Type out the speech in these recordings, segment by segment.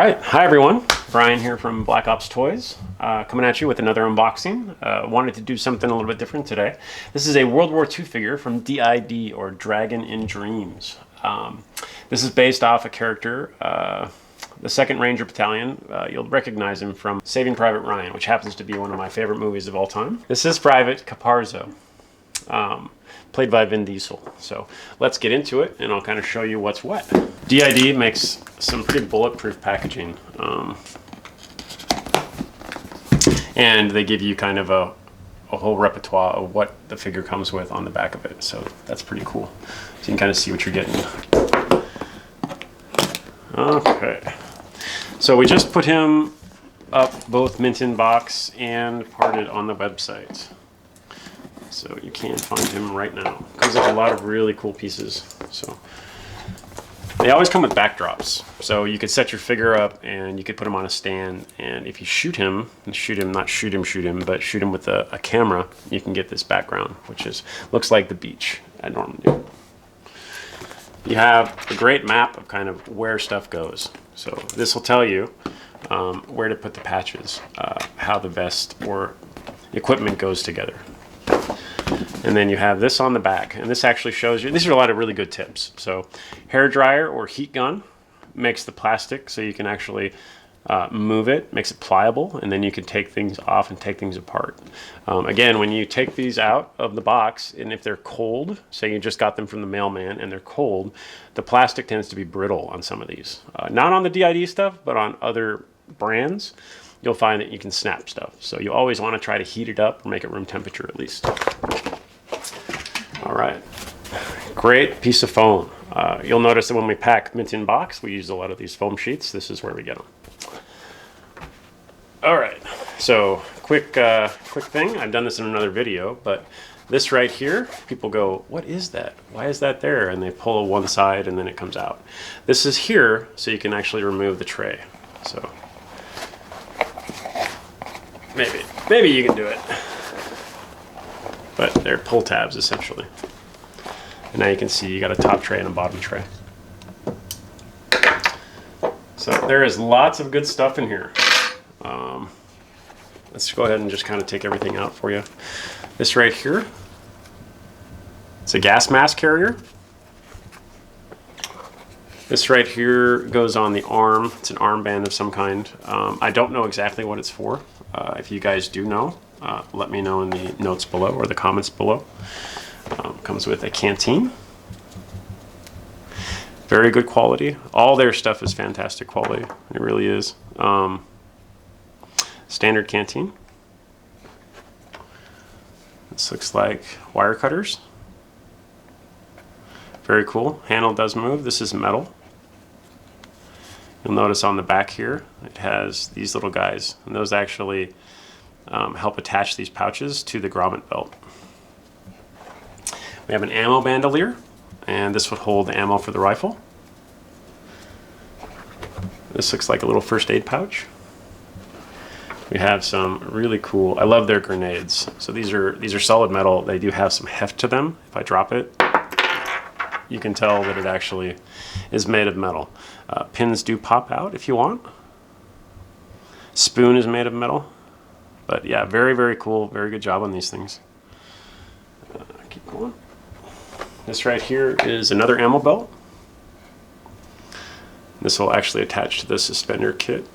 right, hi everyone. Brian here from Black Ops Toys, coming at you with another unboxing. Wanted to do something a little bit different today. This is a World War II figure from DID, or Dragon in Dreams. This is based off a character, the 2nd Ranger Battalion. You'll recognize him from Saving Private Ryan, which happens to be one of my favorite movies of all time. This is Private Caparzo, played by Vin Diesel. So let's get into it, and I'll kind of show you what's what. DID makes some pretty bulletproof packaging, and they give you kind of a whole repertoire of what the figure comes with on the back of it. So that's pretty cool. So you can kind of see what you're getting. Okay, so we just put him up both mint in box and parted on the website. So you can find him right now. Comes with a lot of really cool pieces. So they always come with backdrops. So you could set your figure up and you could put him on a stand, and if you shoot him, but shoot him with a camera, you can get this background, which looks like the beach at Normandy. You have a great map of kind of where stuff goes. So this will tell you where to put the patches, how the vest or equipment goes together. And then you have this on the back, and this actually shows you, these are a lot of really good tips. So hair dryer or heat gun makes the plastic so you can actually move it, makes it pliable, and then you can take things off and take things apart. Again, when you take these out of the box, and if they're cold, say you just got them from the mailman and they're cold, the plastic tends to be brittle on some of these. Not on the DID stuff, but on other brands, you'll find that you can snap stuff. So you always want to try to heat it up or make it room temperature at least. All right, great piece of foam. You'll notice that when we pack mint in box, we use a lot of these foam sheets. This is where we get them. All right, so quick thing. I've done this in another video, but this right here, people go, what is that? Why is that there? And they pull one side and then it comes out. This is here so you can actually remove the tray. So maybe you can do it. But they're pull tabs essentially. And now you can see you got a top tray and a bottom tray. So there is lots of good stuff in here. Let's go ahead and just kind of take everything out for you. This right here, it's a gas mask carrier. This right here goes on the arm. It's an armband of some kind. I don't know exactly what it's for. If you guys do know, let me know in the notes below or the comments below. Comes with a canteen. Very good quality. All their stuff is fantastic quality. It really is. Standard canteen. This looks like wire cutters. Very cool. Handle does move. This is metal. You'll notice on the back here, it has these little guys, and those actually help attach these pouches to the grommet belt. We have an ammo bandolier, and this would hold the ammo for the rifle. This looks like a little first aid pouch. We have some really cool, I love their grenades. So these are solid metal. They do have some heft to them. If I drop it, you can tell that it actually is made of metal. Pins do pop out if you want. Spoon is made of metal. But yeah, very, very cool. Very good job on these things. Keep going. This right here is another ammo belt. This will actually attach to the suspender kit.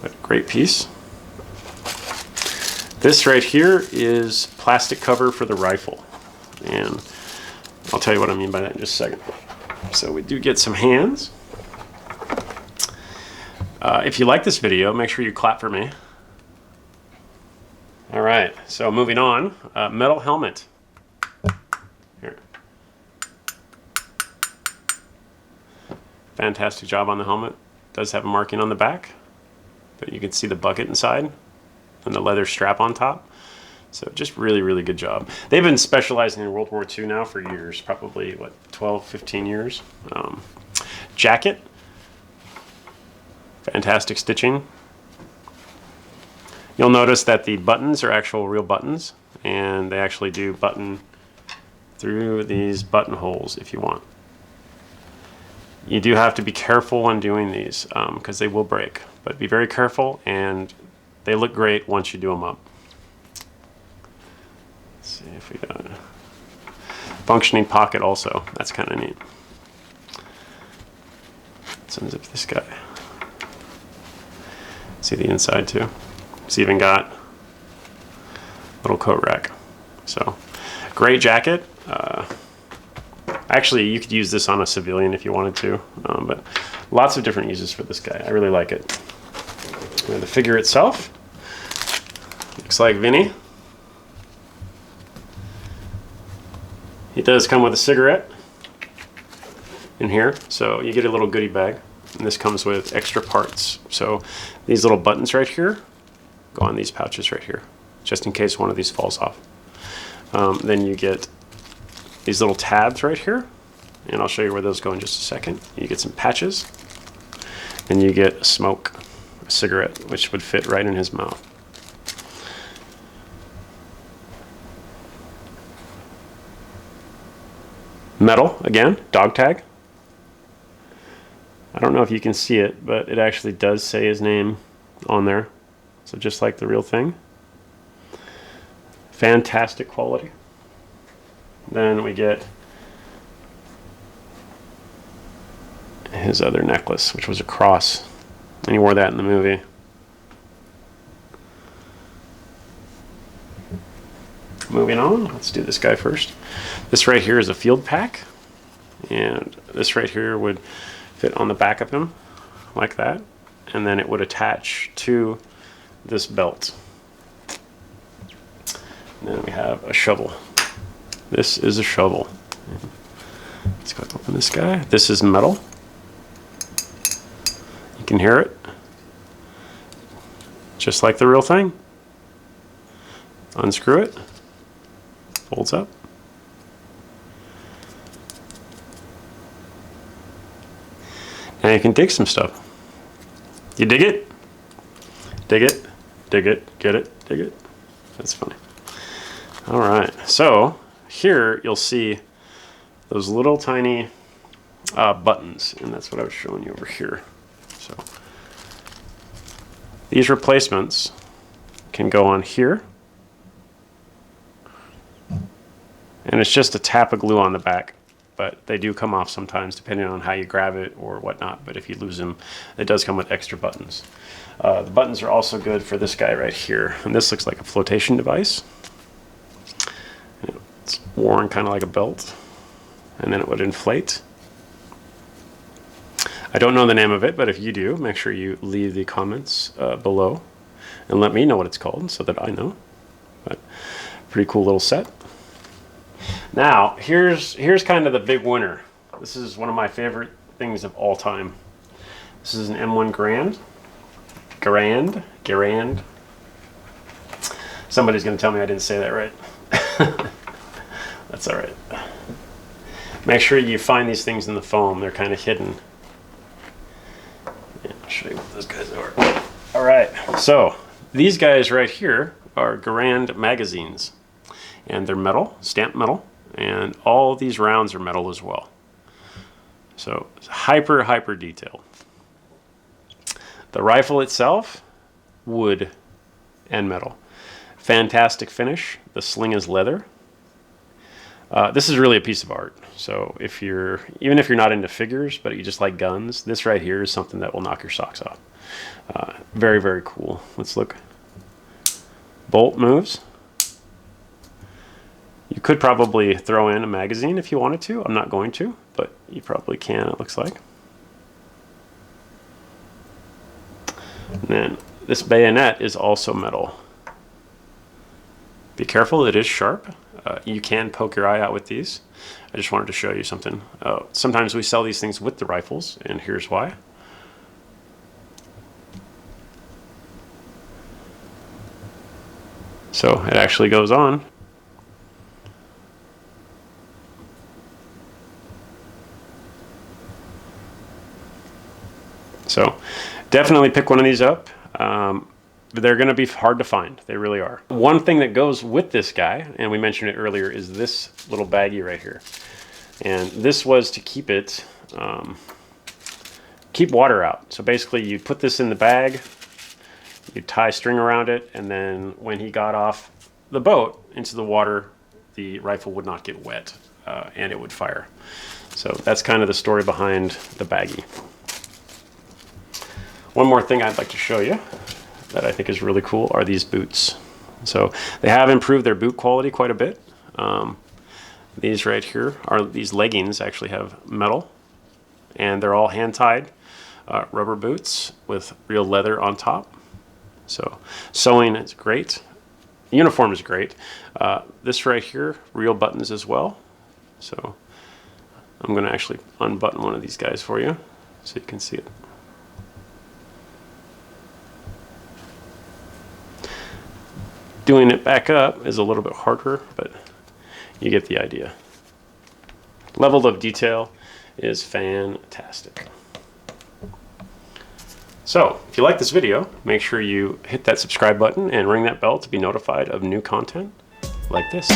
But great piece. This right here is plastic cover for the rifle. And I'll tell you what I mean by that in just a second. So we do get some hands. If you like this video, make sure you clap for me. All right, so moving on, metal helmet. Here. Fantastic job on the helmet. Does have a marking on the back, but you can see the bucket inside and the leather strap on top. So just really, really good job. They've been specializing in World War II now for years, probably, what, 12, 15 years. Jacket. Fantastic stitching. You'll notice that the buttons are actual real buttons, and they actually do button through these buttonholes if you want. You do have to be careful when doing these because they will break, but be very careful, and they look great once you do them up. Let's see if we got a functioning pocket also. That's kind of neat. Let's unzip this guy. See the inside too. It's even got a little coat rack. So great jacket. Actually, you could use this on a civilian if you wanted to, but lots of different uses for this guy. I really like it. And the figure itself looks like Vinny. He does come with a cigarette in here, so you get a little goodie bag. And this comes with extra parts. So these little buttons right here go on these pouches right here, just in case one of these falls off. Then you get these little tabs right here, and I'll show you where those go in just a second. You get some patches, and you get a smoke, a cigarette, which would fit right in his mouth. Metal, again, dog tag. I don't know if you can see it, but it actually does say his name on there. So just like the real thing. Fantastic quality. Then we get his other necklace, which was a cross, and he wore that in the movie. Moving on, let's do this guy first. This right here is a field pack, and this right here would fit on the back of him like that, and then it would attach to this belt. And then we have a shovel. This is a shovel. Let's go open this guy. This is metal. You can hear it. Just like the real thing. Unscrew it. Folds up. Now you can dig some stuff. You dig it? Dig it, dig it, get it, dig it. That's funny. All right, so here you'll see those little tiny buttons, and that's what I was showing you over here. So these replacements can go on here, and it's just a tap of glue on the back, but they do come off sometimes depending on how you grab it or whatnot. But if you lose them, it does come with extra buttons. The buttons are also good for this guy right here, and this looks like a flotation device. It's worn kind of like a belt, and then it would inflate. I don't know the name of it, but if you do, make sure you leave the comments below and let me know what it's called so that I know. But pretty cool little set. Now, here's kind of the big winner. This is one of my favorite things of all time. This is an M1 Garand. Somebody's going to tell me I didn't say that right. That's all right. Make sure you find these things in the foam. They're kind of hidden. Yeah, I'll show you what those guys are. All right, so these guys right here are Garand magazines, and they're metal, stamped metal, and all these rounds are metal as well. So hyper detailed. The rifle itself, wood and metal. Fantastic finish. The sling is leather. This is really a piece of art. So even if you're not into figures, but you just like guns, this right here is something that will knock your socks off. Very cool. Let's look. Bolt moves. You could probably throw in a magazine if you wanted to. I'm not going to, but you probably can, it looks like. And then this bayonet is also metal. Be careful, it is sharp. You can poke your eye out with these. I just wanted to show you something. Sometimes we sell these things with the rifles, and here's why. So it actually goes on. So definitely pick one of these up. they're going to be hard to find. They really are. One thing that goes with this guy, and we mentioned it earlier, is this little baggie right here. And this was to keep it, keep water out. So basically you put this in the bag, you tie string around it, and then when he got off the boat into the water, the rifle would not get wet and it would fire. So that's kind of the story behind the baggie. One more thing I'd like to show you that I think is really cool are these boots. So they have improved their boot quality quite a bit. These right here are, these leggings actually have metal, and they're all hand-tied rubber boots with real leather on top. So sewing is great. The uniform is great. This right here, real buttons as well. So I'm going to actually unbutton one of these guys for you so you can see it. Doing it back up is a little bit harder, but you get the idea. Level of detail is fantastic. So, if you like this video, make sure you hit that subscribe button and ring that bell to be notified of new content like this.